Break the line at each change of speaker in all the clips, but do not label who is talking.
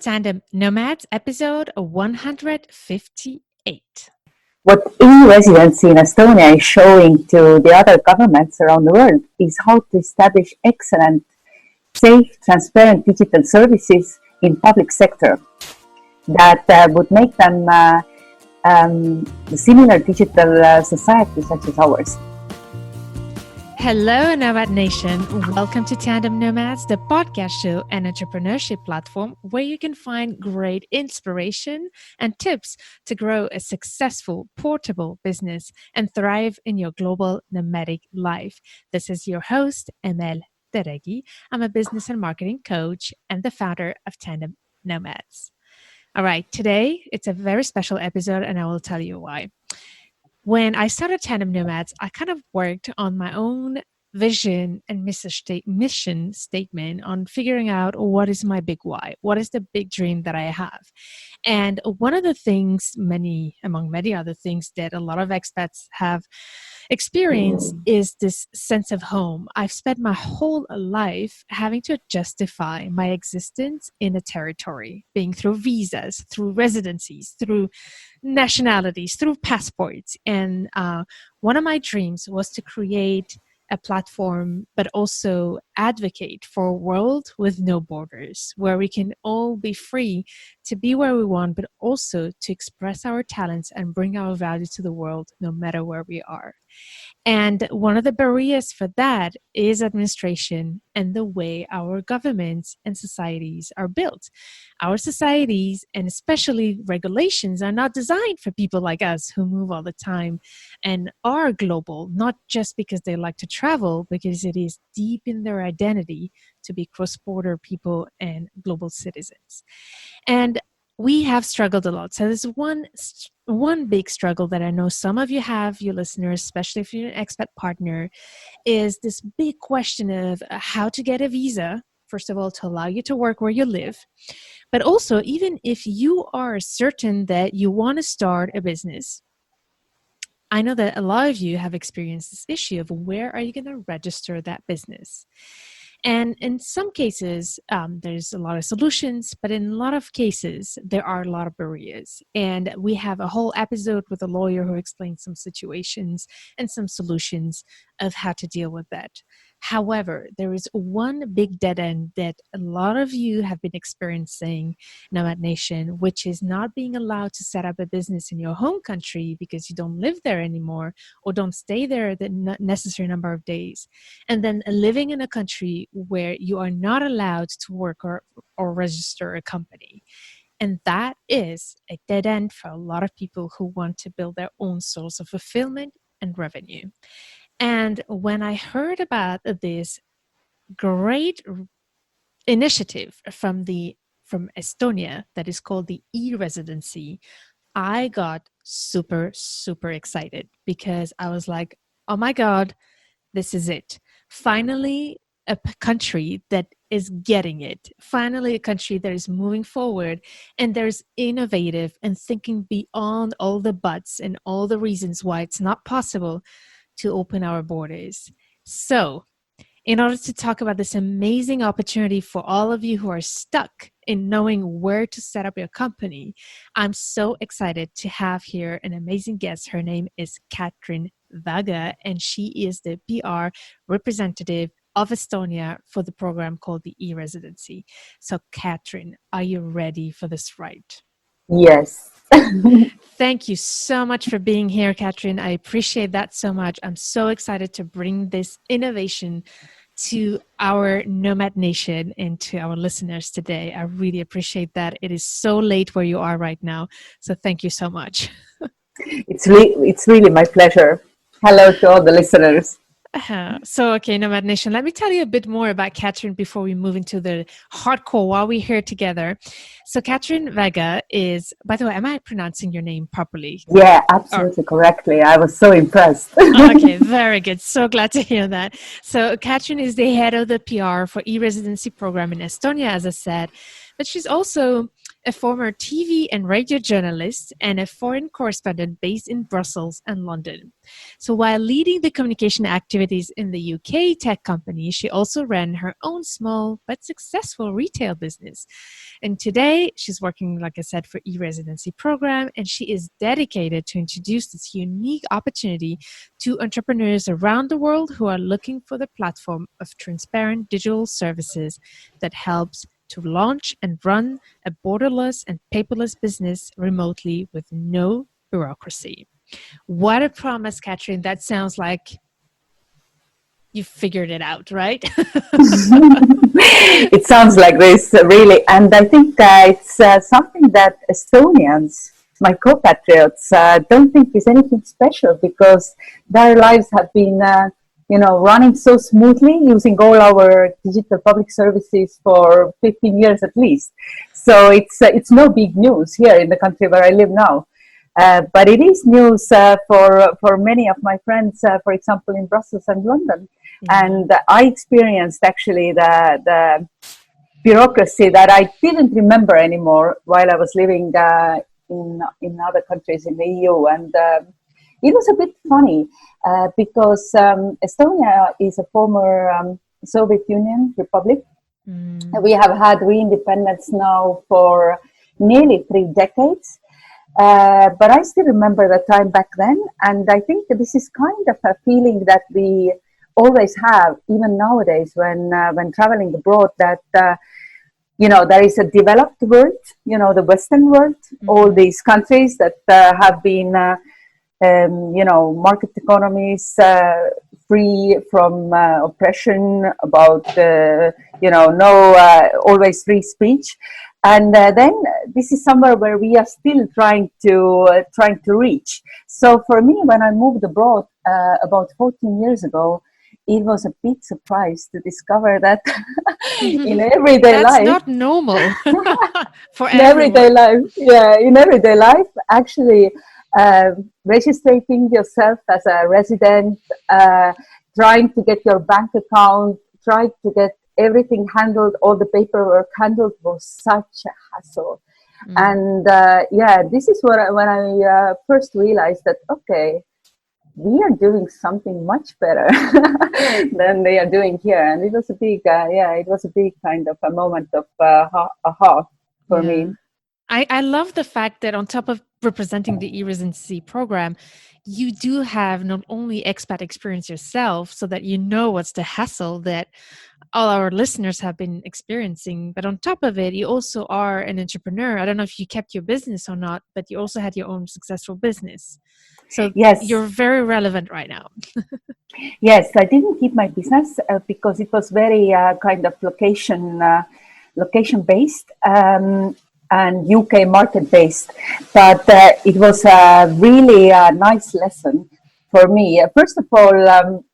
Tandem Nomads, episode 158.
What e-residency in Estonia is showing to the other governments around the world is how to establish excellent, safe, transparent digital services in public sector that would make them similar digital society such as ours.
Hello, Nomad Nation. Welcome to Tandem Nomads, the podcast show and entrepreneurship platform where you can find great inspiration and tips to grow a successful, portable business and thrive in your global nomadic life. This is your host, Emel Deregi. I'm a business and marketing coach and the founder of Tandem Nomads. All right, today it's a very special episode and I will tell you why. When I started Tandem Nomads, I kind of worked on my own vision and mission statement on figuring out what is my big why, what is the big dream that I have. And one of the things, among many other things that a lot of expats have experienced is this sense of home. I've spent my whole life having to justify my existence in a territory, being through visas, through residencies, through nationalities, through passports. And one of my dreams was to create a platform, but also advocate for a world with no borders, where we can all be free to be where we want, but also to express our talents and bring our value to the world, no matter where we are. And one of the barriers for that is administration and the way our governments and societies are built. Our societies, and especially regulations, are not designed for people like us who move all the time and are global, not just because they like to travel, because it is deep in their identity to be cross-border people and global citizens. And we have struggled a lot. So there's one big struggle that I know some of you have, your listeners, especially if you're an expat partner, is this big question of how to get a visa, first of all, to allow you to work where you live. But also, even if you are certain that you want to start a business, I know that a lot of you have experienced this issue of where are you going to register that business? And in some cases, there's a lot of solutions, but in a lot of cases, there are a lot of barriers. And we have a whole episode with a lawyer who explains some situations and some solutions of how to deal with that. However, there is one big dead end that a lot of you have been experiencing, Nomad Nation, which is not being allowed to set up a business in your home country because you don't live there anymore or don't stay there the necessary number of days. And then living in a country where you are not allowed to work or register a company. And that is a dead end for a lot of people who want to build their own source of fulfillment and revenue. And when I heard about this great initiative from Estonia that is called the E-Residency, I got super, super excited because I was like, oh my God, this is it. Finally, a country that is getting it. Finally, a country that is moving forward and there's innovative and thinking beyond all the buts and all the reasons why it's not possible to open our borders. So, in order to talk about this amazing opportunity for all of you who are stuck in knowing where to set up your company, I'm so excited to have here an amazing guest. Her name is Katrin Vaga, and she is the PR representative of Estonia for the program called the E-Residency. So, Katrin, are you ready for this ride?
Yes.
Thank you so much for being here, Katrin. I appreciate that so much. I'm so excited to bring this innovation to our Nomad Nation and to our listeners today. I really appreciate that. It is so late where you are right now. So thank you so much.
It's really my pleasure. Hello to all the listeners.
Okay, Nomad Nation, let me tell you a bit more about Katrin before we move into the hardcore while we're here together. So Katrin Vega is, by the way, am I pronouncing your name properly?
Yeah, absolutely correctly. I was so impressed.
Okay, very good. So glad to hear that. So Katrin is the head of the PR for E-Residency program in Estonia, as I said. but she's also a former TV and radio journalist and a foreign correspondent based in Brussels and London. So while leading the communication activities in the UK tech company, she also ran her own small but successful retail business. And today she's working, like I said, for E-Residency program, and she is dedicated to introduce this unique opportunity to entrepreneurs around the world who are looking for the platform of transparent digital services that helps to launch and run a borderless and paperless business remotely with no bureaucracy. What a promise, Katrin. That sounds like you figured it out, right?
It sounds like this, really. And I think it's something that Estonians, my compatriots, don't think is anything special because their lives have been, running so smoothly using all our digital public services for 15 years at least. So it's no big news here in the country where I live now. But it is news for many of my friends, for example, in Brussels and London. And I experienced actually the bureaucracy that I didn't remember anymore while I was living in other countries in the EU. And it was a bit funny because Estonia is a former Soviet Union republic. We have had re-independence now for nearly 3 decades. But I still remember the time back then. And I think this is kind of a feeling that we always have, even nowadays when traveling abroad, that there is a developed world, the Western world, all these countries that have been, market economies, free from oppression, about, no always free speech. And then this is somewhere where we are still trying to reach. So for me, when I moved abroad about 14 years ago, it was a big surprise to discover that in everyday life.
That's not normal for
in everyday
everyone.
life. Yeah, in everyday life, actually registering yourself as a resident, trying to get your bank account, trying to get everything handled, all the paperwork handled was such a hassle. And this is when I first realized that, okay, we are doing something much better than they are doing here. And it was a big, it was a big kind of a moment of aha for me.
I love the fact that on top of representing the E-Residency program, you do have not only expat experience yourself so that you know what's the hassle that all our listeners have been experiencing, but on top of it, you also are an entrepreneur. I don't know if you kept your business or not, but you also had your own successful business. So
yes,
you're very relevant right now.
Yes, I didn't keep my business because it was very kind of location based and UK market based. But it was a really nice lesson for me. First of all,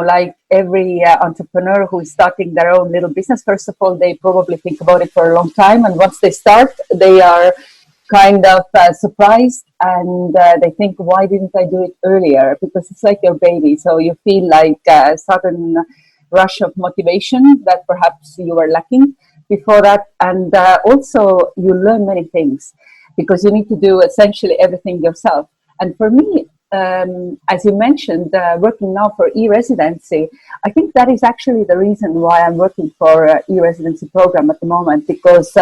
like every entrepreneur who is starting their own little business, first of all, they probably think about it for a long time. And once they start, they are kind of surprised and they think, why didn't I do it earlier? Because it's like your baby. So you feel like a sudden rush of motivation that perhaps you were lacking before that. And also you learn many things because you need to do essentially everything yourself. And for me, as you mentioned, working now for E-Residency, I think that is actually the reason why I'm working for E-Residency program at the moment, because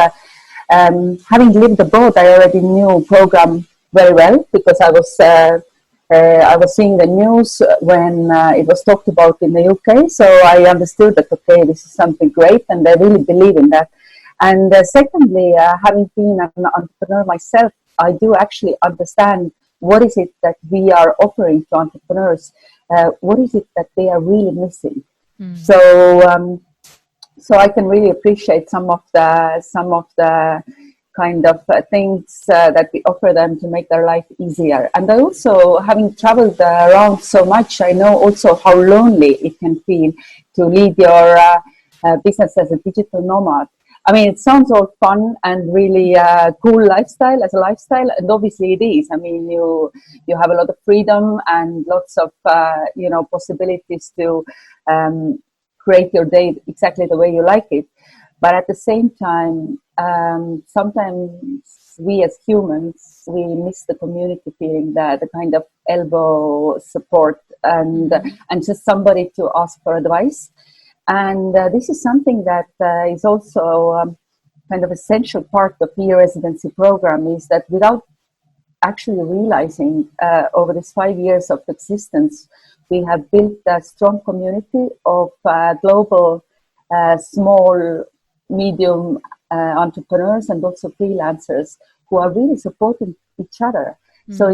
having lived abroad, I already knew program very well because I was seeing the news when it was talked about in the UK. So I understood that, okay, this is something great, and I really believe in that. And secondly, having been an entrepreneur myself, I do actually understand what is it that we are offering to entrepreneurs. What is it that they are really missing? So I can really appreciate some of the kind of things that we offer them to make their life easier. And I also, having traveled around so much, I know also how lonely it can feel to lead your business as a digital nomad. I mean, it sounds all fun and really cool lifestyle as a lifestyle, and obviously it is. I mean, you have a lot of freedom and lots of possibilities to create your day exactly the way you like it. But at the same time, sometimes we as humans, we miss the community feeling, the kind of elbow support and just somebody to ask for advice. And this is something that is also kind of essential part of e-residency program, is that without actually realizing over these 5 years of existence, we have built a strong community of global small, medium entrepreneurs and also freelancers who are really supporting each other. So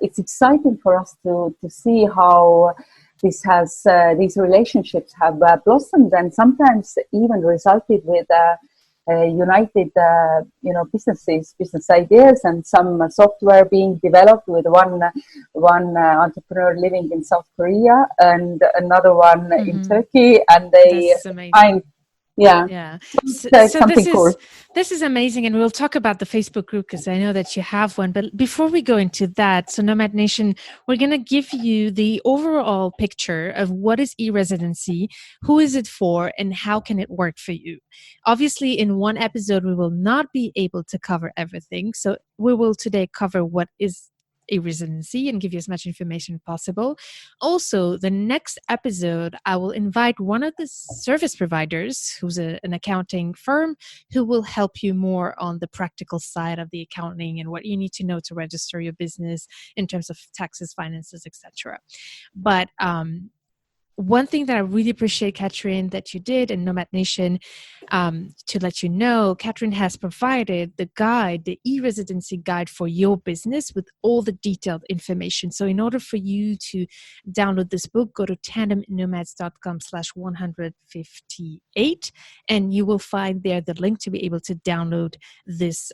it's exciting for us to see how this has these relationships have blossomed and sometimes even resulted with united business ideas, and some software being developed with one entrepreneur living in South Korea and another one in Turkey, and they find
So
something cool.
This is amazing, and we'll talk about the Facebook group because I know that you have one. But before we go into that, so Nomad Nation, we're going to give you the overall picture of what is e-residency, who is it for, and how can it work for you. Obviously, in one episode, we will not be able to cover everything. So we will today cover what is e-residency and give you as much information possible. Also, the next episode, I will invite one of the service providers who's an accounting firm who will help you more on the practical side of the accounting and what you need to know to register your business in terms of taxes, finances, etc. But one thing that I really appreciate, Catherine, that you did, and Nomad Nation, to let you know, Catherine has provided the guide, the e-residency guide for your business with all the detailed information. So in order for you to download this book, go to tandemnomads.com/158, and you will find there the link to be able to download this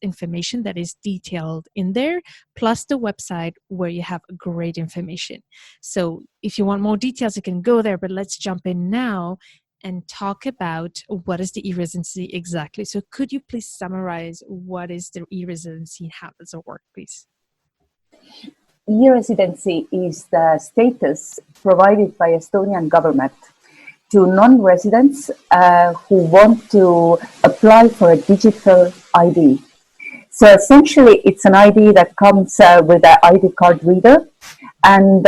information that is detailed in there, plus the website where you have great information. So if you want more details, you can go there, but let's jump in now and talk about what is the e-residency exactly. So could you please summarize what is the e-residency and how does it work, please?
E-residency is the status provided by Estonian government to non-residents who want to apply for a digital ID. So essentially, it's an ID that comes with an ID card reader, and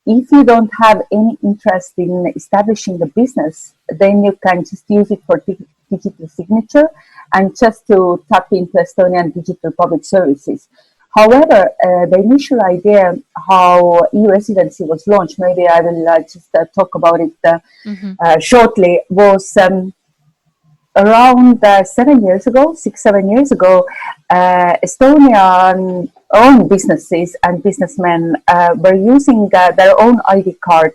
if you don't have any interest in establishing a business, then you can just use it for digital signature and just to tap into Estonian digital public services. However, the initial idea how e-residency was launched, maybe I will just talk about it shortly, was around 7 years ago, 6-7 years ago. Estonian own businesses and businessmen were using their own ID card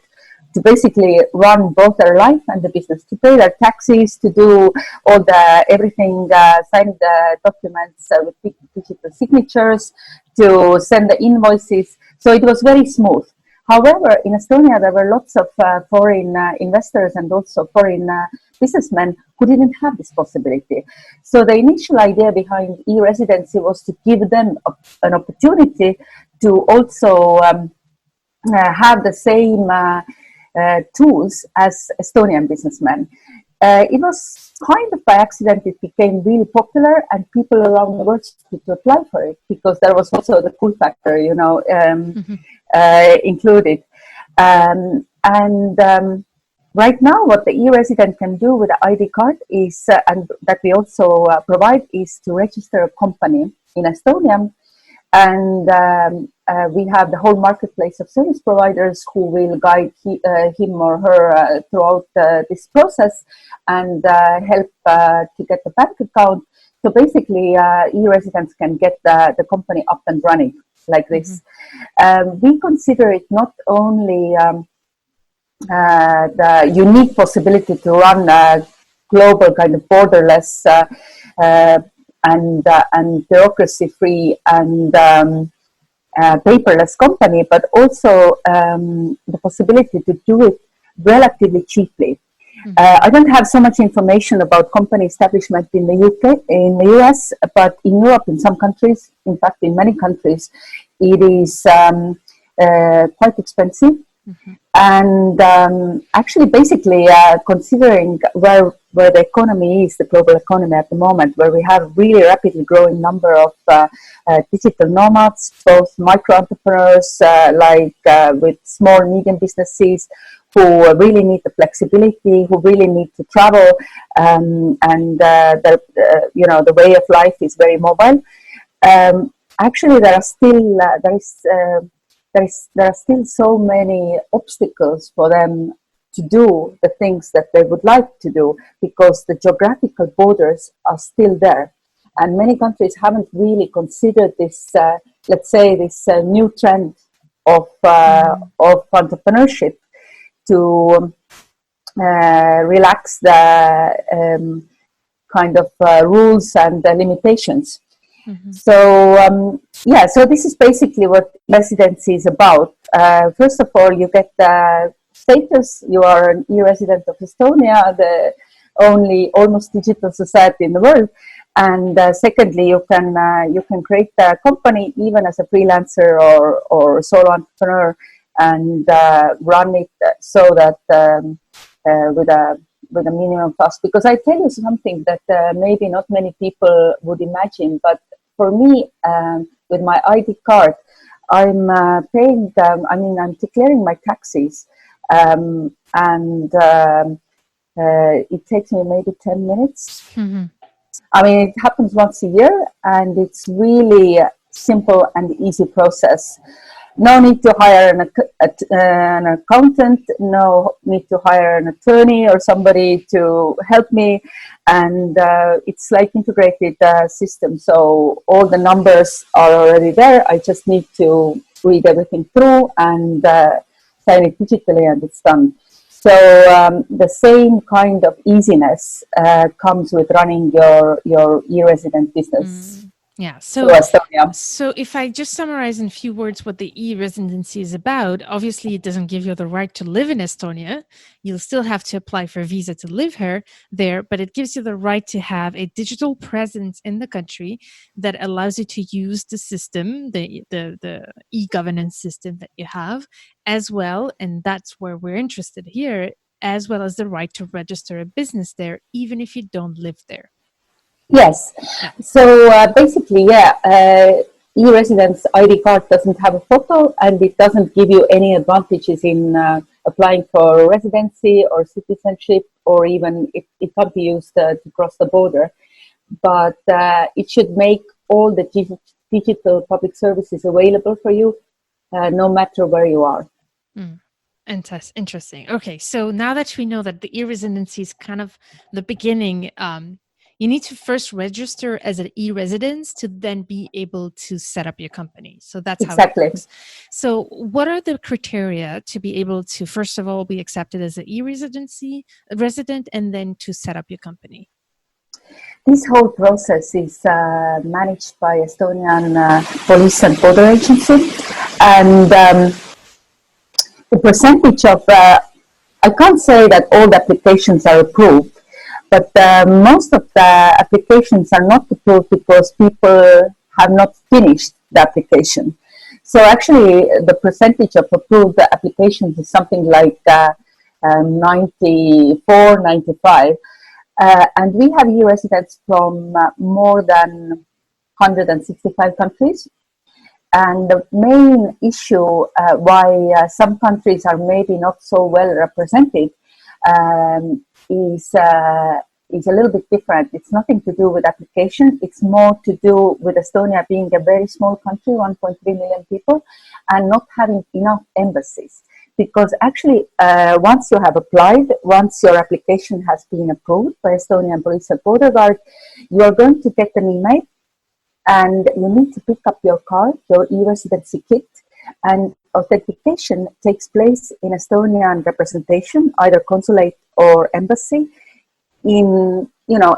to basically run both their life and the business, to pay their taxes, to do all everything, sign the documents with digital signatures, to send the invoices. So it was very smooth. However, in Estonia, there were lots of foreign investors and also foreign businessmen who didn't have this possibility. So the initial idea behind e-residency was to give them an opportunity to also have the same tools as Estonian businessmen. It was kind of by accident it became really popular, and people around the world started to apply for it because there was also the cool factor, included. Right now, what the e-resident can do with the ID card is, and that we also provide, is to register a company in Estonia. And we have the whole marketplace of service providers who will guide him or her throughout this process and help to get the bank account. So basically, e-residents can get the company up and running like this. We consider it not only the unique possibility to run a global kind of borderless and bureaucracy-free and paperless company, but also the possibility to do it relatively cheaply. I don't have so much information about company establishment in the UK, in the US, but in Europe, in some countries, in fact, in many countries, it is quite expensive. And actually, basically, considering where the economy is, the global economy at the moment, where we have really rapidly growing number of digital nomads, both micro entrepreneurs, with small, medium businesses, who really need the flexibility, who really need to travel, and the way of life is very mobile. Actually, there are still so many obstacles for them to do the things that they would like to do, because the geographical borders are still there, and many countries haven't really considered this, let's say, this new trend of entrepreneurship to relax the kind of rules and limitations. So this is basically what residency is about. First of all, you get the status. You are an e-resident of Estonia, the only almost digital society in the world. And secondly, you can create a company even as a freelancer or solo entrepreneur, and run it so that with a minimum cost. Because I tell you something that maybe not many people would imagine, but for me, with my ID card, I'm paying. I'm declaring my taxes, and it takes me maybe 10 minutes. I mean, it happens once a year, and it's really a simple and easy process. No need to hire an accountant, no need to hire an attorney or somebody to help me. And it's like integrated system. So all the numbers are already there. I just need to read everything through and sign it digitally, and it's done. So the same kind of easiness comes with running your e-resident business.
Yeah. So if I just summarize in a few words what the e-residency is about, obviously it doesn't give you the right to live in Estonia. You'll still have to apply for a visa to live there, but it gives you the right to have a digital presence in the country that allows you to use the system, the e-governance system that you have as well. And that's where we're interested here, as well as the right to register a business there, even if you don't live there.
Yes. So basically, e-residence ID card doesn't have a photo, and it doesn't give you any advantages in applying for residency or citizenship, or even it can't be used to cross the border. But it should make all the digital public services available for you, no matter where you are.
Interesting. Okay, so now that we know that the e-residency is kind of the beginning, you need to first register as an e-residence to then be able to set up your company. So that's
exactly
how it works. So what are the criteria to be able to, first of all, be accepted as an e-residency resident, and then to set up your company?
This whole process is managed by Estonian Police and Border Agency, and the percentage of, I can't say that all the applications are approved, but most of the applications are not approved because people have not finished the application. So actually, the percentage of approved applications is something like 94, 95. And we have e-residents from more than 165 countries. And the main issue why some countries are maybe not so well represented is a little bit different. It's nothing to do with application. It's more to do with Estonia being a very small country, 1.3 million people, and not having enough embassies. Because actually, once you have applied, once your application has been approved by Estonian Police and Border Guard, you are going to get an email, and you need to pick up your card, your e-residency kit, and authentication takes place in Estonian representation, either consulate or embassy, in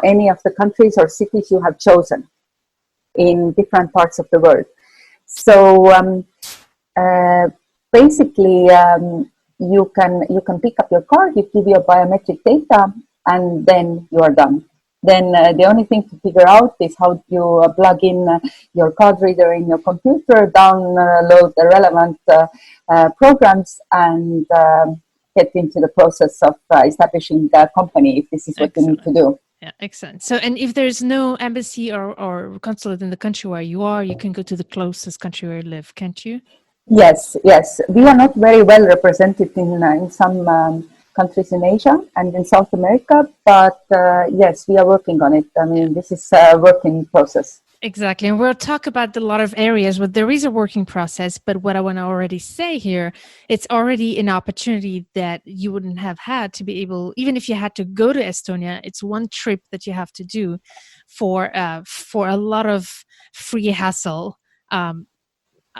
any of the countries or cities you have chosen in different parts of the world. So basically, you can pick up your card, you give your biometric data, and then you are done. then the only thing to figure out is how you plug in your card reader in your computer, download the relevant programs, and get into the process of establishing a company if this is what you need to do.
Yeah, excellent. So, and if there's no embassy or consulate in the country where you are, you can go to the closest country where you live, can't you?
Yes. We are not very well represented in some countries in Asia and in South America, but yes, we are working on it. I mean, this is a working process.
Exactly. And we'll talk about a lot of areas where there is a working process. But what I want to already say here, it's already an opportunity that you wouldn't have had to be able, even if you had to go to Estonia, it's one trip that you have to do for a lot of free hassle,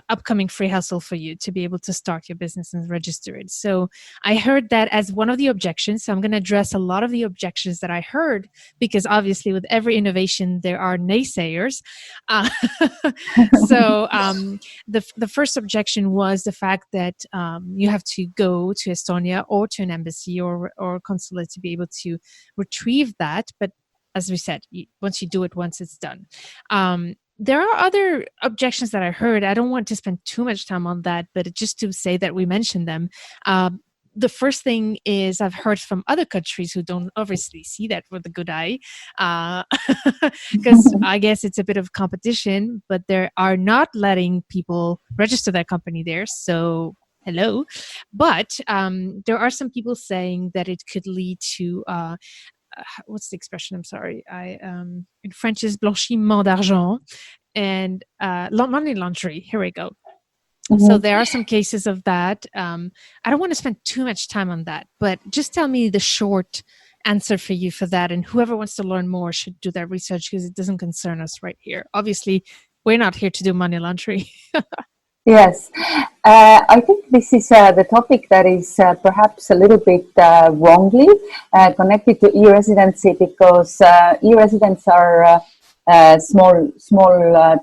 upcoming free hassle for you to be able to start your business and register it. So I heard that as one of the objections. So I'm going to address a lot of the objections that I heard, because obviously with every innovation, there are naysayers. So the first objection was the fact that you have to go to Estonia or to an embassy or consulate to be able to retrieve that. But as we said, once you do it once, it's done. There are other objections that I heard. I don't want to spend too much time on that, but just to say that we mentioned them. The first thing is I've heard from other countries who don't obviously see that with a good eye, because I guess it's a bit of competition, but they are not letting people register their company there. So hello. But there are some people saying that it could lead to what's the expression? I'm sorry. In French is blanchiment d'argent and money laundering. Here we go. Mm-hmm. So there are some cases of that. I don't want to spend too much time on that, but just tell me the short answer for you for that. And whoever wants to learn more should do that research, because it doesn't concern us right here. Obviously, we're not here to do money laundering.
Yes, I think this is the topic that is perhaps a little bit wrongly connected to e-residency, because e-residents are small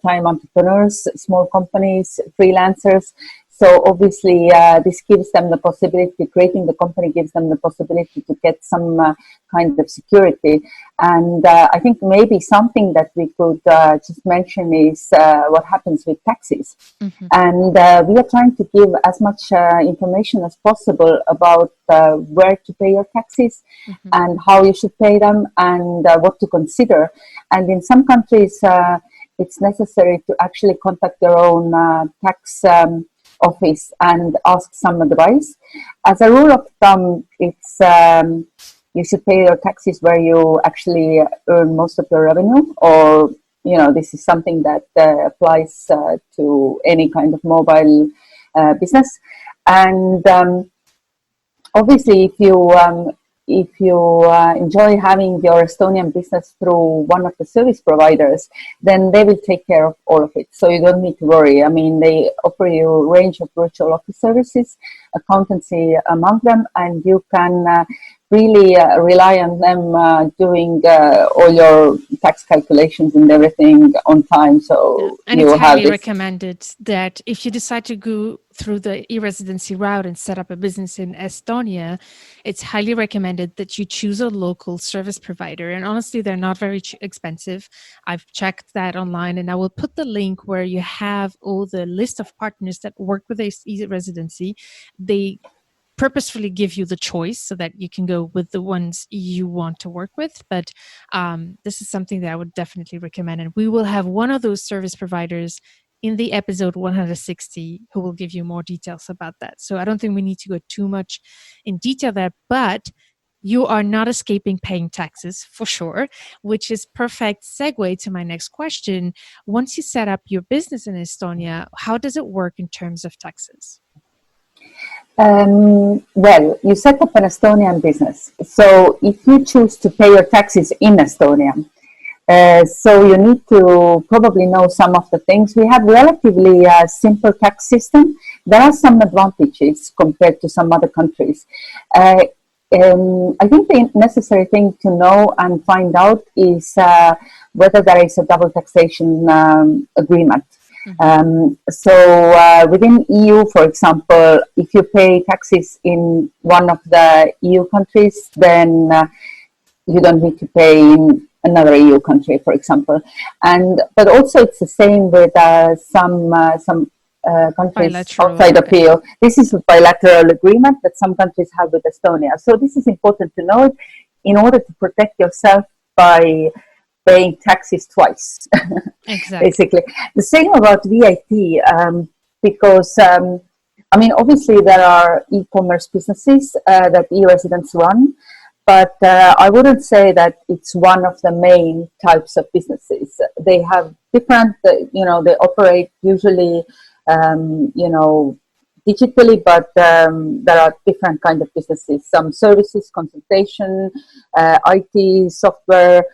time entrepreneurs, small companies, freelancers. So obviously, this gives them the possibility, creating the company gives them the possibility to get some kind of security. And I think maybe something that we could just mention is what happens with taxes. Mm-hmm. And we are trying to give as much information as possible about where to pay your taxes, mm-hmm. and how you should pay them, and what to consider. And in some countries, it's necessary to actually contact your own tax office and ask some advice. As a rule of thumb, it's you should pay your taxes where you actually earn most of your revenue, or this is something that applies to any kind of mobile business. And obviously, if you enjoy having your Estonian business through one of the service providers, then they will take care of all of it. So you don't need to worry. I mean, they offer you a range of virtual office services, accountancy among them, and you can really rely on them doing all your tax calculations and everything on time. So
and it's highly recommended that if you decide to go through the e-residency route and set up a business in Estonia, it's highly recommended that you choose a local service provider. And honestly, they're not very expensive. I've checked that online, and I will put the link where you have all the list of partners that work with e-residency. They purposefully give you the choice so that you can go with the ones you want to work with. But this is something that I would definitely recommend. And we will have one of those service providers in the episode 160 who will give you more details about that. So I don't think we need to go too much in detail there, but you are not escaping paying taxes for sure, which is perfect segue to my next question. Once you set up your business in Estonia, how does it work in terms of taxes?
Well, you set up an Estonian business. So if you choose to pay your taxes in Estonia, so you need to probably know some of the things. We have relatively simple tax system. There are some advantages compared to some other countries. I think the necessary thing to know and find out is whether there is a double taxation agreement. So within EU, for example, if you pay taxes in one of the EU countries, then you don't need to pay in another EU country, for example. But also it's the same with some countries
Bilateral.
outside of EU. This is a bilateral agreement that some countries have with Estonia. So this is important to know in order to protect yourself by paying taxes twice,
Exactly.
basically. The same about VAT, because I mean, obviously there are e-commerce businesses that e-residents run, but I wouldn't say that it's one of the main types of businesses. They have different, they operate usually, digitally, but there are different kind of businesses. Some services, consultation, IT, software,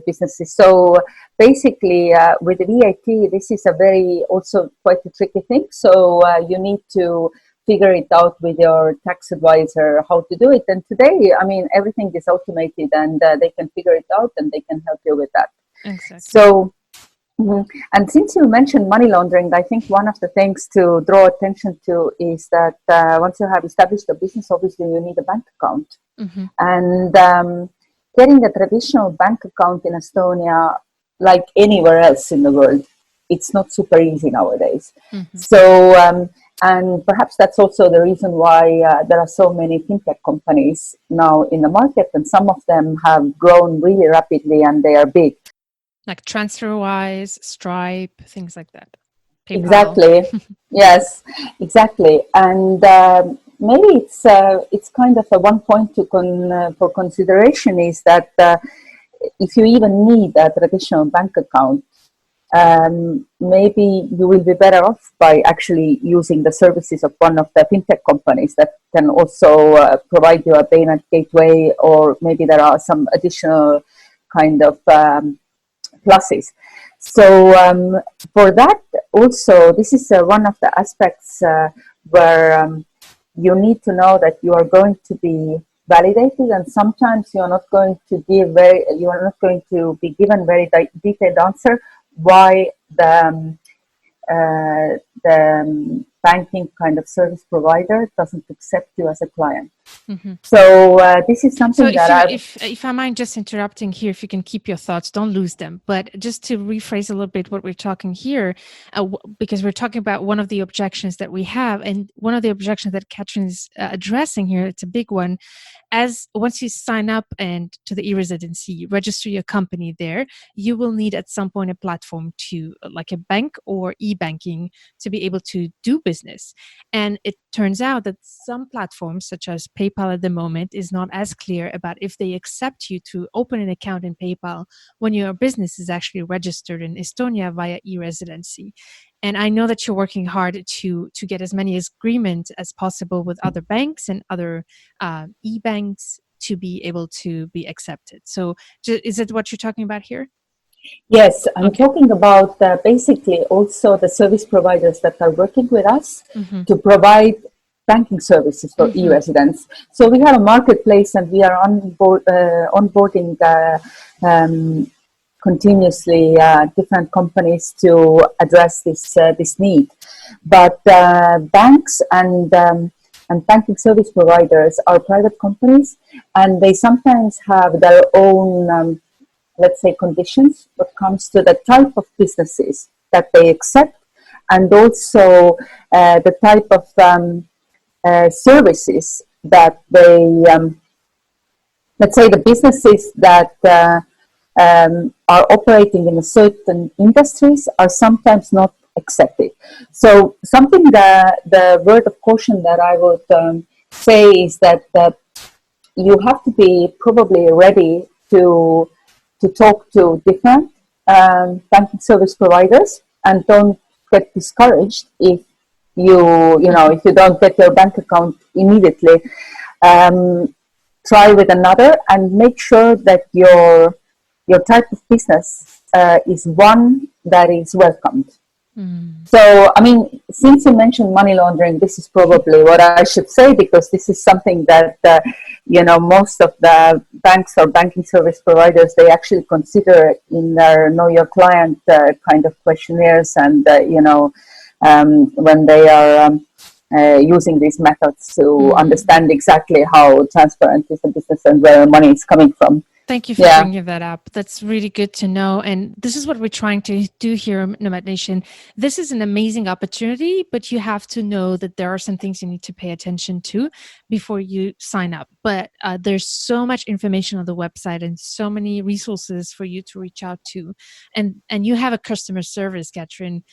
businesses. So basically, with the VAT, this is a very also quite a tricky thing. So you need to figure it out with your tax advisor how to do it. And today, I mean, everything is automated, and they can figure it out, and they can help you with that.
Exactly.
So. And since you mentioned money laundering, I think one of the things to draw attention to is that once you have established a business, obviously you need a bank account.
Mm-hmm.
And getting a traditional bank account in Estonia, like anywhere else in the world, it's not super easy nowadays.
Mm-hmm.
So, and perhaps that's also the reason why there are so many fintech companies now in the market, and some of them have grown really rapidly and they are big.
Like TransferWise, Stripe, things like that. PayPal.
Exactly. Yes, exactly. And maybe it's kind of a one point for consideration is that if you even need a traditional bank account, maybe you will be better off by actually using the services of one of the fintech companies that can also provide you a payment gateway, or maybe there are some additional kind of pluses. So for that also, this is one of the aspects where you need to know that you are going to be validated, and sometimes you are not going to be given very detailed answer why the banking kind of service provider doesn't accept you as a client. Mm-hmm. So this is something
if I mind just interrupting here, if you can keep your thoughts, don't lose them. But just to rephrase a little bit what we're talking here, because we're talking about one of the objections that we have, and one of the objections that Katrin is addressing here, it's a big one. As once you sign up and to the e-residency, register your company there, you will need at some point a platform to, like a bank or e-banking, to be able to do business. And it turns out that some platforms, such as PayPal at the moment, is not as clear about if they accept you to open an account in PayPal when your business is actually registered in Estonia via e-residency. And I know that you're working hard to get as many agreements as possible with other banks and other e-banks to be able to be accepted. So is it what you're talking about here?
Yes, I'm talking about basically also the service providers that are working with us to provide banking services for e-residents. So we have a marketplace, and we are onboarding continuously different companies to address this need. But banks and banking service providers are private companies, and they sometimes have their own let's say conditions when it comes to the type of businesses that they accept, and also the type of services that they let's say the businesses that are operating in a certain industries are sometimes not accepted. So something the word of caution that I would say is that you have to be probably ready to talk to different banking service providers, and don't get discouraged if if you don't get your bank account immediately. Try with another, and make sure that your type of business is one that is welcomed. So, I mean, since you mentioned money laundering, this is probably what I should say, because this is something that, most of the banks or banking service providers, they actually consider in their Know Your Client kind of questionnaires, and, when they are using these methods to
Mm.
understand exactly how transparent is the business and where money is coming from.
Thank you for
Yeah.
bringing that up. That's really good to know. And this is what we're trying to do here at Nomad Nation. This is an amazing opportunity, but you have to know that there are some things you need to pay attention to before you sign up. But there's so much information on the website and so many resources for you to reach out to. And you have a customer service, Katrin,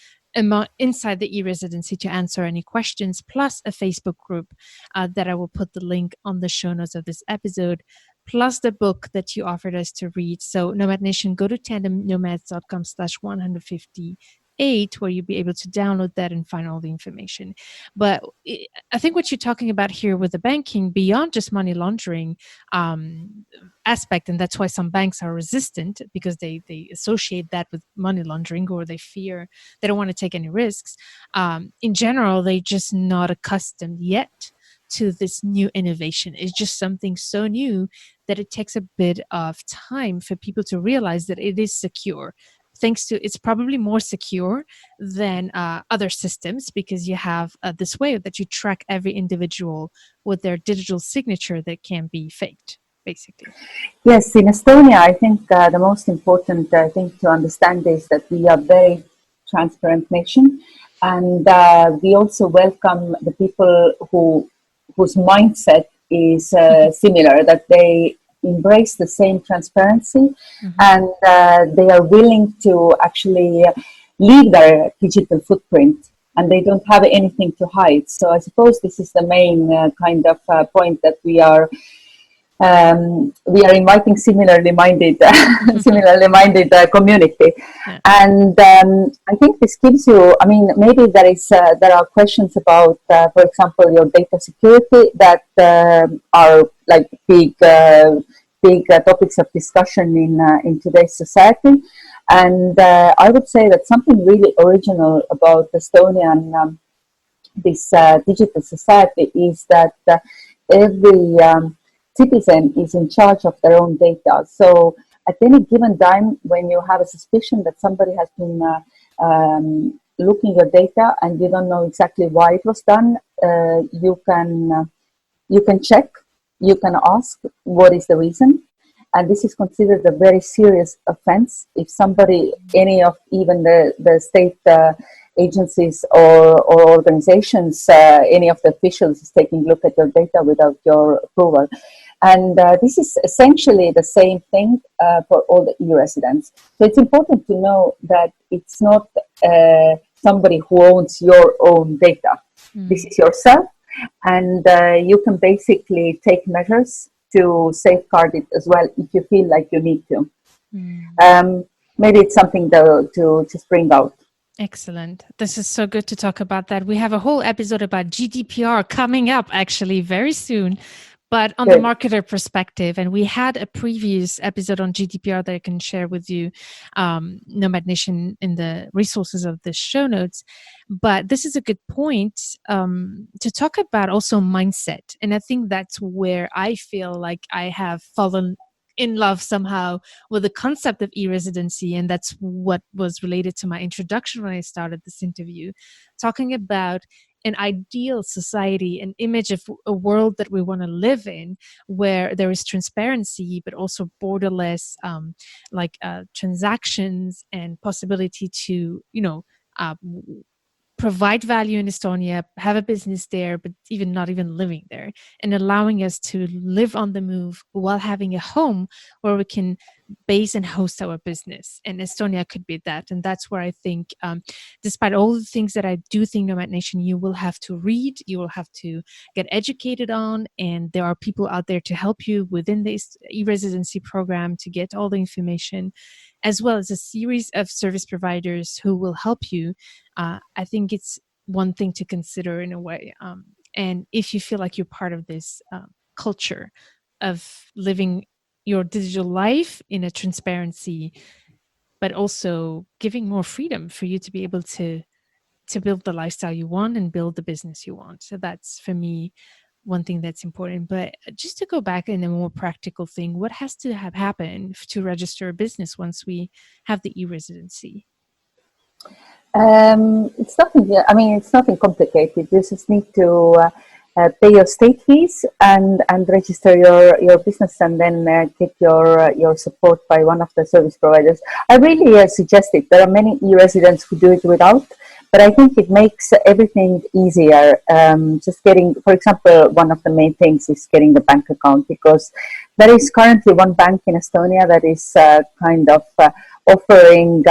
inside the e-residency to answer any questions, plus a Facebook group that I will put the link on the show notes of this episode, plus the book that you offered us to read. So Nomad Nation, go to tandemnomads.com/158, where you'll be able to download that and find all the information. But I think what you're talking about here with the banking, beyond just money laundering aspect, and that's why some banks are resistant, because they associate that with money laundering, or they fear, they don't want to take any risks. In general, they're just not accustomed yet to this new innovation. It's just something so new that it takes a bit of time for people to realize that it is secure. Thanks to, it's probably more secure than other systems, because you have this way that you track every individual with their digital signature that can be faked, basically.
Yes, in Estonia, I think the most important thing to understand is that we are very transparent nation, and we also welcome the people whose mindset is similar, that they embrace the same transparency, and they are willing to actually leave their digital footprint, and they don't have anything to hide. So I suppose this is the main kind of point, that we are inviting similarly minded community.
Yeah.
And I think this gives you, I mean, maybe there are questions about for example, your data security, that are like big topics of discussion in today's society. And I would say that something really original about Estonian this digital society is that every citizen is in charge of their own data. So at any given time, when you have a suspicion that somebody has been looking your data and you don't know exactly why it was done, you can check, you can ask what is the reason. And this is considered a very serious offense if somebody, any of even the state agencies or organizations, any of the officials is taking a look at your data without your approval. And this is essentially the same thing for all the e-residents. So it's important to know that it's not somebody who owns your own data. This is yourself, and you can basically take measures to safeguard it as well if you feel like you need to. Maybe it's something to just bring out.
Excellent. This is so good to talk about that. We have a whole episode about GDPR coming up actually very soon, but on the
Good.
marketer perspective. And we had a previous episode on GDPR that I can share with you, Nomad Nation, in the resources of the show notes. But this is a good point to talk about also mindset. And I think that's where I feel like I have fallen in love somehow with the concept of e-residency, and that's what was related to my introduction when I started this interview, talking about an ideal society, an image of a world that we want to live in, where there is transparency but also borderless transactions and possibility to uh, provide value in Estonia, have a business there, but even not even living there, and allowing us to live on the move while having a home where we can base and host our business. And Estonia could be that. And that's where I think, despite all the things that I do think, Nomad Nation, you will have to read, you will have to get educated on, and there are people out there to help you within this e-residency program to get all the information, as well as a series of service providers who will help you. I think it's one thing to consider in a way. And if you feel like you're part of this culture of living your digital life in a transparency, but also giving more freedom for you to be able to build the lifestyle you want and build the business you want. So that's, for me, one thing that's important. But just to go back in a more practical thing, what has to have happened to register a business once we have the e-residency?
It's nothing. I mean, it's nothing complicated. You just need to pay your state fees and register your business, and then get your support by one of the service providers. I really suggest it. There are many e-residents who do it without, but I think it makes everything easier. Just getting, for example, one of the main things is getting the bank account, because there is currently one bank in Estonia that is kind of offering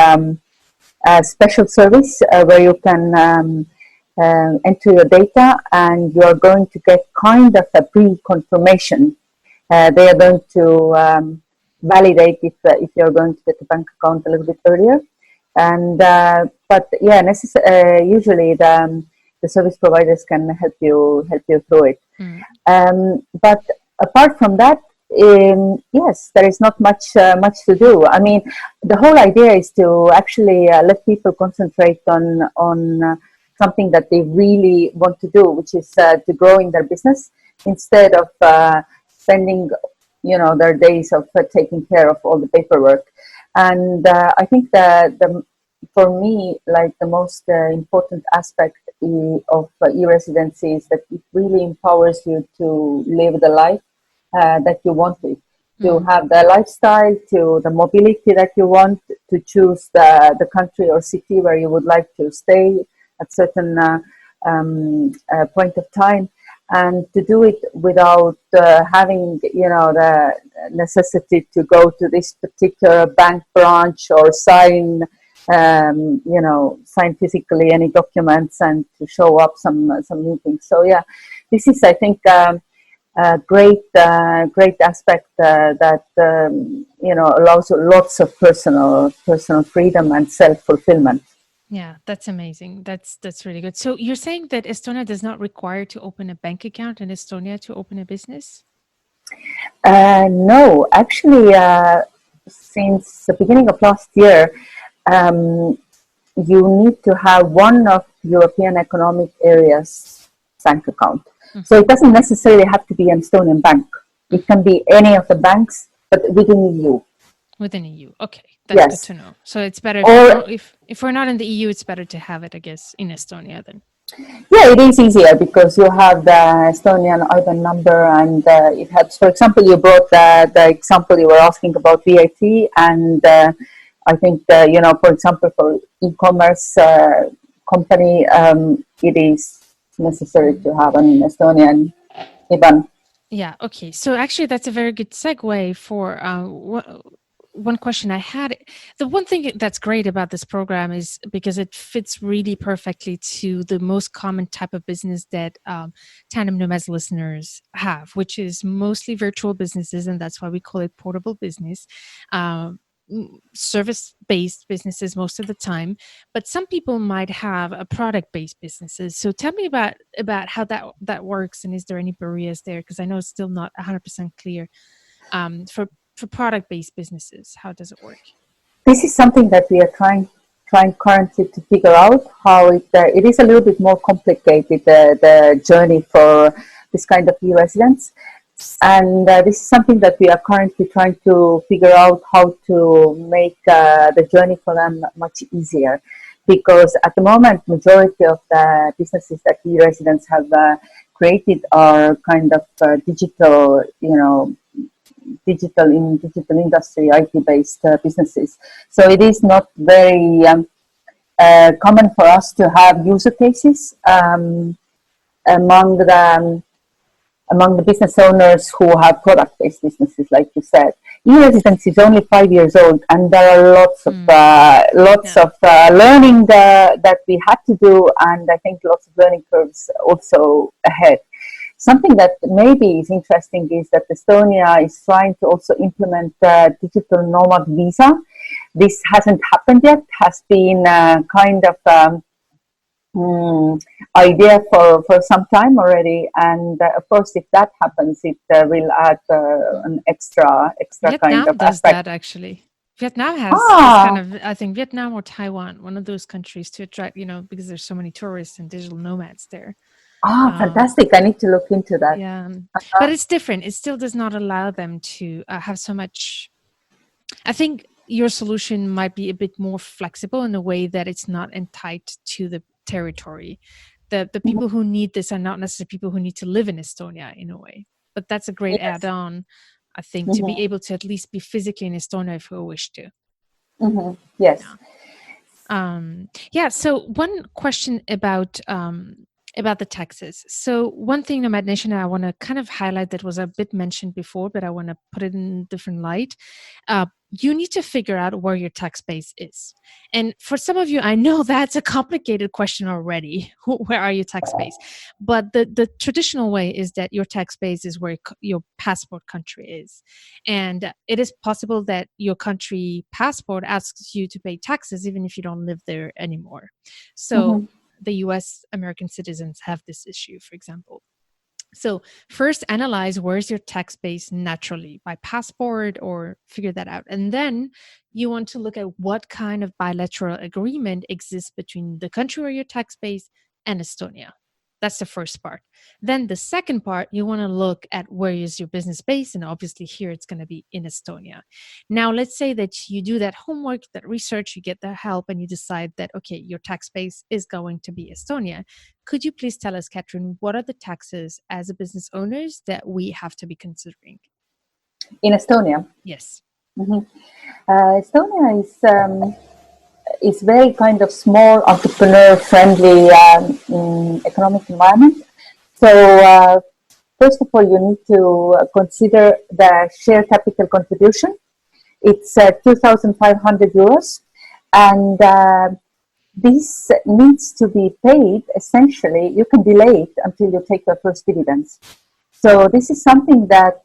a special service where you can enter your data, and you are going to get kind of a pre-confirmation. They are going to validate if you're going to get a bank account a little bit earlier. And but yeah, usually the service providers can help you through it. But apart from that, yes, there is not much to do. I mean, the whole idea is to actually let people concentrate on something that they really want to do, which is to grow in their business, instead of spending their days of taking care of all the paperwork. And I think that for me, like, the most important aspect of e-residency is that it really empowers you to live the life that you want it, to have the lifestyle, to the mobility that you want, to choose the country or city where you would like to stay at certain point of time, and to do it without having the necessity to go to this particular bank branch or sign physically any documents and to show up some meetings. So yeah, this is, I think, great aspect that allows lots of personal freedom and self-fulfillment.
Yeah, that's amazing. That's really good. So you're saying that Estonia does not require to open a bank account in Estonia to open a business?
No, actually, since the beginning of last year, you need to have one of European Economic Area's bank account. So it doesn't necessarily have to be an Estonian bank. It can be any of the banks, but within EU.
Within EU, okay, that's good to know. So it's better if we're not in the EU, it's better to have it, I guess, in Estonia then.
Yeah, it is easier because you have the Estonian IBAN number, and it helps. For example, you brought the example you were asking about VAT, and I think for example, for e-commerce company, it is necessary to have an Estonian IBAN.
Yeah. Okay. So actually, that's a very good segue for one question I had. The one thing that's great about this program is because it fits really perfectly to the most common type of business that Tandem Nomads listeners have, which is mostly virtual businesses, and that's why we call it portable business. Service-based businesses most of the time, but some people might have a product-based businesses. So tell me about how that works, and is there any barriers there? Because I know it's still not 100% clear. For product-based businesses, how does it work?
This is something that we are trying currently to figure out how it is a little bit more complicated, the journey for this kind of e-residents. And this is something that we are currently trying to figure out how to make the journey for them much easier. Because at the moment, majority of the businesses that e-residents have created are kind of digital industry, IT-based businesses. So it is not very common for us to have user cases among the business owners who have product-based businesses, like you said. E-Residency is only 5 years old, and there are lots of learning that we had to do, and I think lots of learning curves also ahead. Something that maybe is interesting is that Estonia is trying to also implement digital nomad visa. This hasn't happened yet, has been kind of idea for some time already, and of course, if that happens, it will add an extra
Vietnam
kind of
does
aspect.
That actually. Vietnam has kind of, I think Vietnam or Taiwan, one of those countries to attract, because there's so many tourists and digital nomads there.
Fantastic. I need to look into that.
Yeah, but it's different. It still does not allow them to have so much. I think your solution might be a bit more flexible in a way that it's not entitled to the territory. The people who need this are not necessarily people who need to live in Estonia in a way. But that's a great
Yes.
add-on, I think, to be able to at least be physically in Estonia if we wish to.
Yes.
So one question about the taxes. So one thing, Nomad Nation, I want to kind of highlight that was a bit mentioned before, but I want to put it in a different light. You need to figure out where your tax base is. And for some of you, I know that's a complicated question already. Where are your tax base? But the traditional way is that your tax base is where your passport country is. And it is possible that your country passport asks you to pay taxes even if you don't live there anymore. So the US American citizens have this issue, for example. So first analyze where's your tax base naturally by passport, or figure that out. And then you want to look at what kind of bilateral agreement exists between the country where your tax base and Estonia. That's the first part. Then the second part, you want to look at where is your business base, and obviously here it's going to be in Estonia. Now, let's say that you do that homework, that research, you get the help, and you decide that, okay, your tax base is going to be Estonia. Could you please tell us, Catherine, what are the taxes as a business owners that we have to be considering?
In Estonia?
Yes.
Estonia is very kind of small, entrepreneur-friendly economic environment. So first of all, you need to consider the share capital contribution. It's 2,500 euros, and this needs to be paid. Essentially, you can delay it until you take your first dividends. So this is something that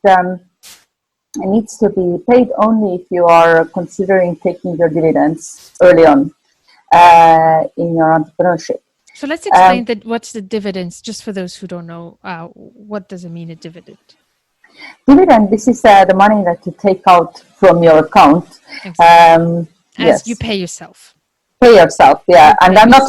needs to be paid only if you are considering taking your dividends early on in your entrepreneurship.
So let's explain that. What's the dividends, just for those who don't know? What does it mean, a dividend?
Dividend, this is the money that you take out from your account.
Exactly. As
yes.
you pay yourself.
Pay yourself, yeah. And I'm not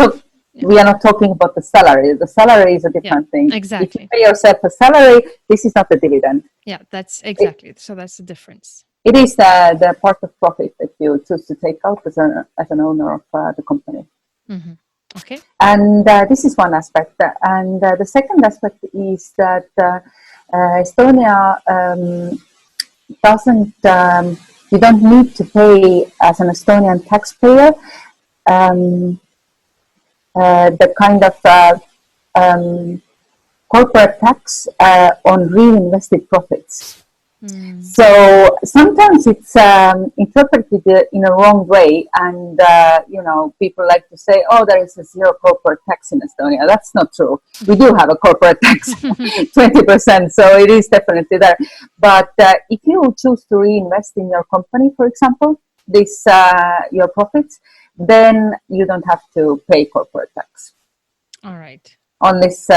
we are not talking about the salary. The salary is a different thing.
Exactly.
If you pay yourself a salary, this is not a dividend.
Yeah, that's exactly. So that's the difference.
It is the part of profit that you choose to take out as an owner of the company.
Okay.
And this is one aspect. And the second aspect is that Estonia doesn't, you don't need to pay as an Estonian taxpayer the kind of corporate tax on reinvested profits. So sometimes it's interpreted in a wrong way, and people like to say, "Oh, there is a zero corporate tax in Estonia." That's not true. We do have a corporate tax, 20%, so it is definitely there. But if you choose to reinvest in your company, for example, this your profits, then you don't have to pay corporate tax.
All right.
On this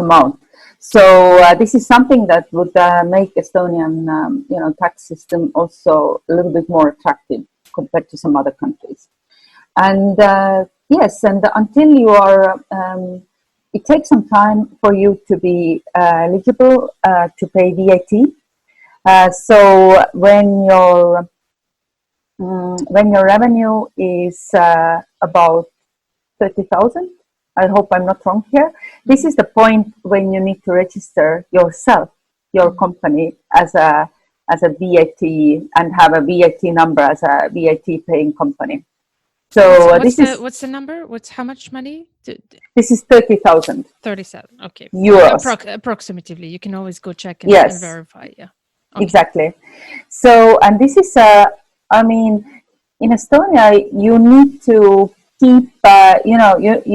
amount. So this is something that would make Estonian tax system also a little bit more attractive compared to some other countries. And yes, and until you are, it takes some time for you to be eligible to pay VAT. So when your revenue is about 30,000. I hope I'm not wrong here. This is the point when you need to register yourself, your company, as a VAT and have a VAT number as a VAT paying company. So
what's the number? How much money?
This is 30,000.
37. Okay.
Euros.
Approximately. You can always go check and verify. Yeah.
Okay. Exactly. So, and this is, in Estonia, you need to keep, you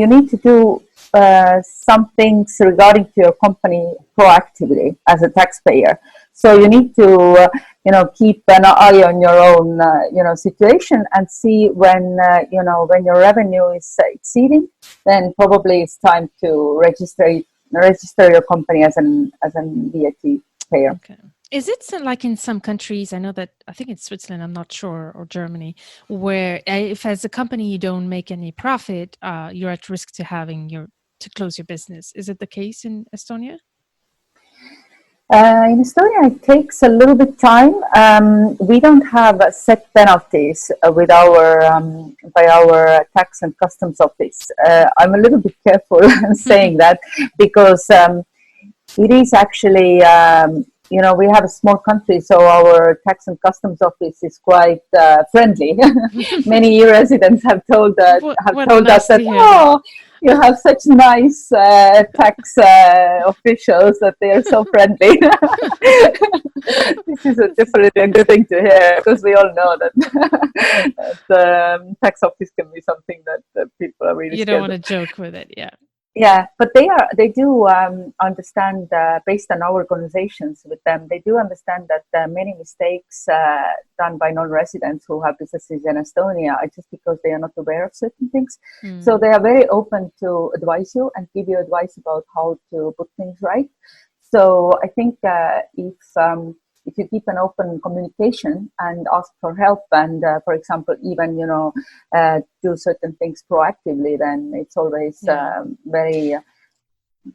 need to do some things regarding to your company proactively as a taxpayer. So you need to, keep an eye on your own, situation and see when your revenue is exceeding, then probably it's time to register your company as an VAT payer.
Okay. Is it like in some countries, I think it's Switzerland, I'm not sure, or Germany, where if as a company you don't make any profit, you're at risk to close your business. Is it the case in Estonia?
In Estonia, it takes a little bit time. We don't have set penalties with our by our tax and customs office. I'm a little bit careful saying that because it is actually, we have a small country, so our tax and customs office is quite friendly. Many EU residents have told
what
us
nice
that,
to hear that.
oh, you have such nice tax officials that they are so friendly. This is definitely a good thing to hear because we all know that, that tax office can be something that people are really
You don't
scared
want
of.
to joke with it, yeah.
Yeah, but they do understand based on our conversations with them. They do understand that many mistakes done by non-residents who have businesses in Estonia are just because they are not aware of certain things. So
Mm.
they are very open to advise you and give you advice about how to put things right. So I think if you keep an open communication and ask for help, and for example, even do certain things proactively, then it's always
Yeah.
very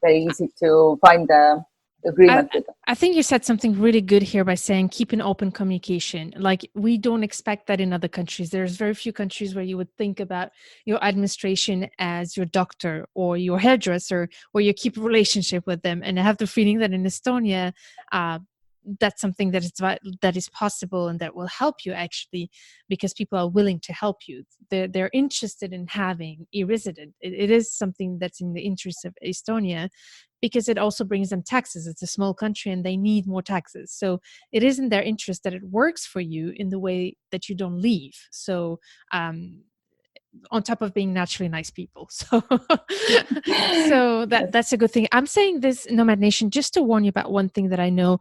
easy to find the
I,
agreement with them.
I think you said something really good here by saying keep an open communication. Like we don't expect that in other countries. There's very few countries where you would think about your administration as your doctor or your hairdresser, or you keep a relationship with them. And I have the feeling that in Estonia, uh, that's something that is possible and that will help you actually, because people are willing to help you. They're interested in having a resident. It is something that's in the interest of Estonia, because it also brings them taxes. It's a small country and they need more taxes. So it is in their interest that it works for you in the way that you don't leave. So on top of being naturally nice people. So so
Yes.
that's a good thing. I'm saying this, Nomad Nation, just to warn you about one thing that I know,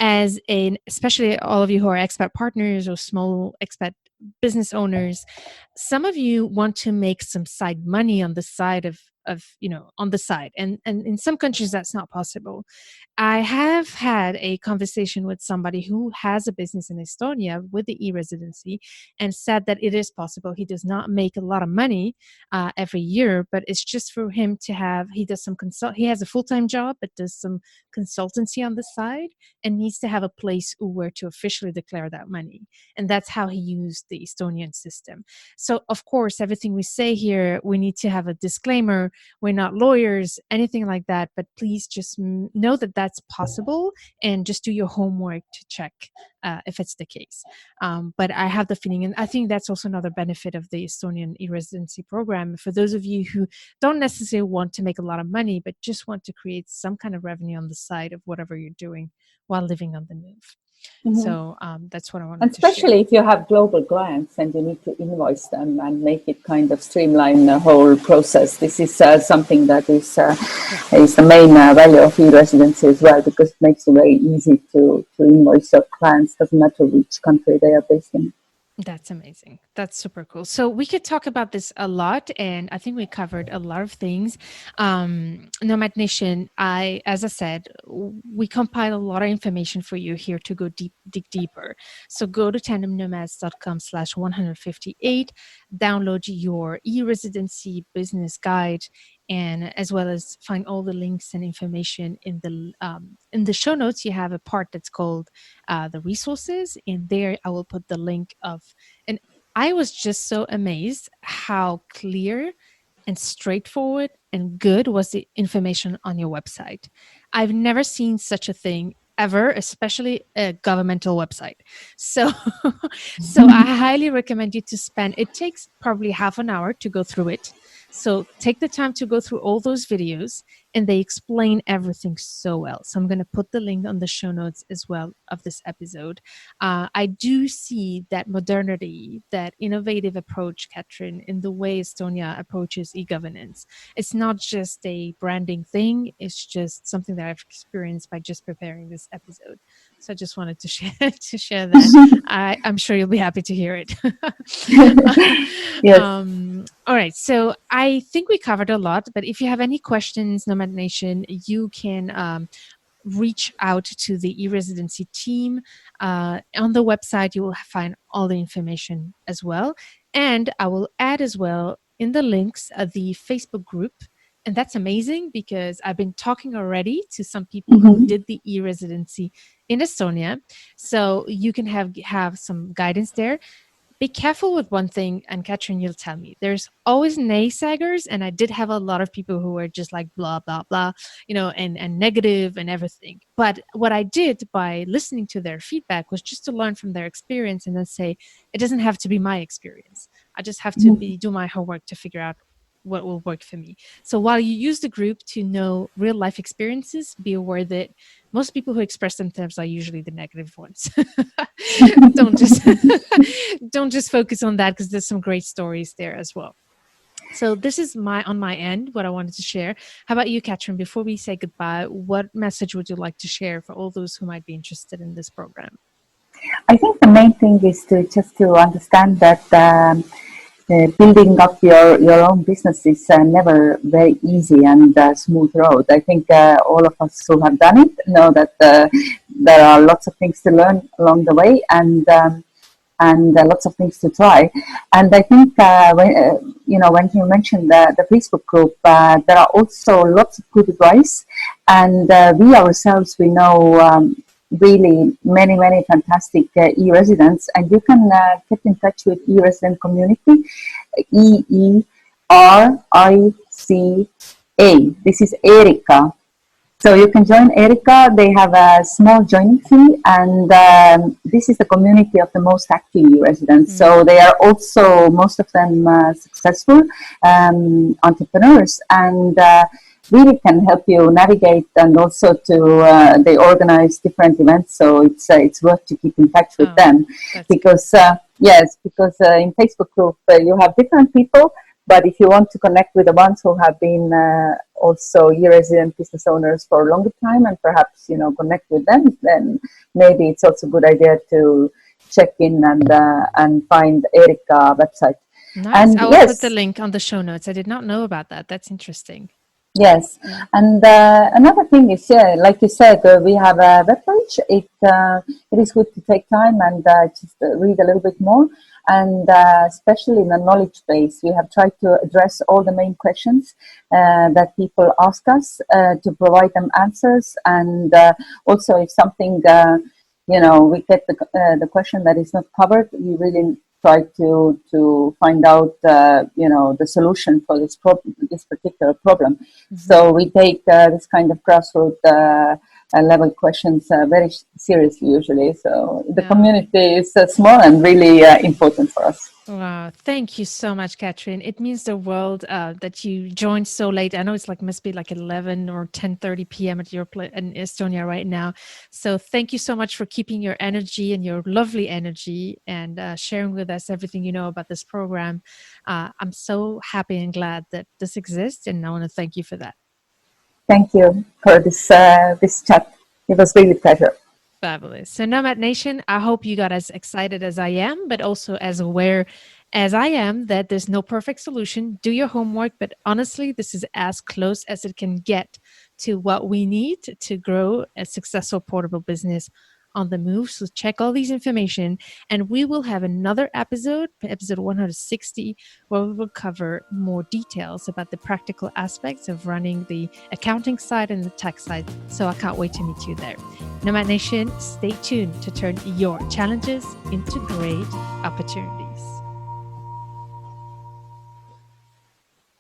as in especially all of you who are expat partners or small expat business owners. Some of you want to make some side money on the side of on the side, and in some countries that's not possible. I have had a conversation with somebody who has a business in Estonia with the e-residency, and said that it is possible. He does not make a lot of money every year, but it's just for him to have. He does some consult. He has a full-time job, but does some consultancy on the side, and needs to have a place where to officially declare that money. And that's how he used the Estonian system. So, of course, everything we say here, we need to have a disclaimer. We're not lawyers, anything like that, but please just know that that's possible, and just do your homework to check if it's the case. But I have the feeling, and I think that's also another benefit of the Estonian e-residency program. For those of you who don't necessarily want to make a lot of money, but just want to create some kind of revenue on the side of whatever you're doing while living on the move.
Mhm.
So that's what I
And
wanted to share.
especially if you have global clients and you need to invoice them and make it kind of streamline the whole process. This is something that
Yeah.
is the main value of e-residency as well, because it makes it very easy to invoice your clients. Doesn't matter which country they are based in.
That's amazing. That's super cool. So we could talk about this a lot, and I think we covered a lot of things. Nomad Nation, as I said, we compile a lot of information for you here to go dig deeper. So go to tandemnomads.com/158, download your e-residency business guide, and as well as find all the links and information in the show notes. You have a part that's called the resources, and there I will put the link of. And I was just so amazed how clear and straightforward and good was the information on your website. I've never seen such a thing ever, especially a governmental website. So so I highly recommend you to spend, it takes probably half an hour to go through it. So take the time to go through all those videos, and they explain everything so well. So I'm going to put the link on the show notes as well of this episode. I do see that modernity, that innovative approach, Katrin, in the way Estonia approaches e-governance. It's not just a branding thing. It's just something that I've experienced by just preparing this episode. So I just wanted to share that. I'm sure you'll be happy to hear it.
Yes.
All right. So I think we covered a lot, but if you have any questions, Nomad Nation, you can reach out to the e-residency team. On the website, you will find all the information as well. And I will add as well in the links the Facebook group And that's amazing because I've been talking already to some people who
Mhm.
did the e-residency in Estonia. So you can have some guidance there. Be careful with one thing, and Katrin, you'll tell me. There's always naysaggers, and I did have a lot of people who were just like blah blah blah, and negative and everything. But what I did by listening to their feedback was just to learn from their experience and then say it doesn't have to be my experience. I just have to
Mhm.
do my homework to figure out what will work for me. So while you use the group to know real life experiences, be aware that most people who express themselves are usually the negative ones. don't just don't just focus on that because there's some great stories there as well. So this is my end what I wanted to share. How about you, Katrin? Before we say goodbye, what message would you like to share for all those who might be interested in this program?
I think the main thing is to just to understand that building up your own business is never very easy and smooth road. I think all of us who have done it know that there are lots of things to learn along the way, and lots of things to try. And I think when you mentioned the Facebook group, there are also lots of good advice, and we ourselves we know. Really many fantastic e-residents, and you can get in touch with e-resident community, EERICA. This is Erica. So you can join Erica. They have a small joining fee, and this is the community of the most active residents. So they are also, most of them, successful entrepreneurs, and really can help you navigate, and also to they organize different events. So it's worth to keep in touch with them, because because in Facebook group you have different people. But if you want to connect with the ones who have been also e-resident business owners for a longer time, and perhaps connect with them, then maybe it's also a good idea to check in and find Erica website.
Nice.
And
I will put the
yes,
link on the show notes. I did not know about that. That's interesting.
yes,
Yeah.
and another thing is, like you said, we have a webpage. It is good to take time and just read a little bit more, and especially in the knowledge base, we have tried to address all the main questions that people ask us to provide them answers, and also if something we get the question that is not covered, we really try to find out the solution for this particular problem. So we take this kind of grassroots level questions very seriously usually. So the community is small and really important for us.
Wow. Thank you so much, Katrin. It means the world that you joined so late. I know it's must be like 11 or 10:30 p.m. at your place in Estonia right now. So thank you so much for keeping your energy and your lovely energy and sharing with us everything you know about this program. I'm so happy and glad that this exists, and I want to thank you for that.
Thank you for this chat. It was really a pleasure.
Fabulous. So, Nomad Nation, I hope you got as excited as I am, but also as aware as I am that there's no perfect solution. Do your homework, but honestly, this is as close as it can get to what we need to grow a successful portable business on the move. So check all these information, and we will have another episode 160, where we will cover more details about the practical aspects of running the accounting side and the tech side. So I can't wait to meet you there. Nomad Nation, stay tuned to turn your challenges into great opportunities.